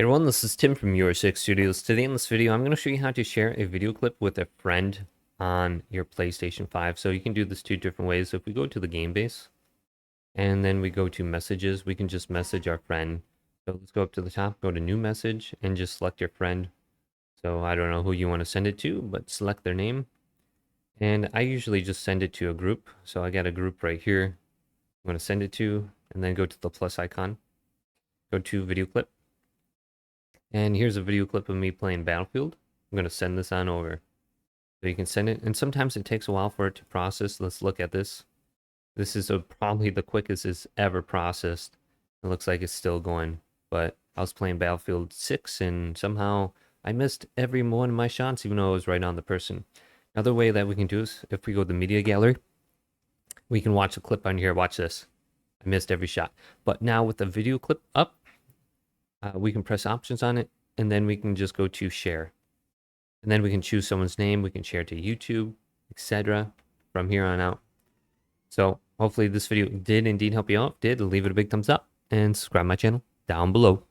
Hey everyone, this is Tim from Your Six Studios. Today in this video, I'm going to show you how to share a video clip with a friend on your PlayStation 5. So you can do this two different ways. So if we go to the game base and then we go to messages, we can just message our friend. So let's go up to the top, go to new message and just select your friend. So I don't know who you want to send it to, but select their name. And I usually just send it to a group. So I got a group right here. I'm going to send it to, and then go to the plus icon, go to video clip. And here's a video clip of me playing Battlefield. I'm going to send this on over. So you can send it, and sometimes it takes a while for it to process. Let's look at this. This is probably the quickest it's ever processed. It looks like it's still going, but I was playing Battlefield 6 and somehow I missed every one of my shots even though I was right on the person. Another way that we can do is if we go to the media gallery, we can watch a clip on here. Watch this. I missed every shot. But now with the video clip up, we can press options on it, and then we can just go to share. And then we can choose someone's name. We can share to YouTube, etc. from here on out. So hopefully this video did indeed help you out. If it did, leave it a big thumbs up and subscribe to my channel down below.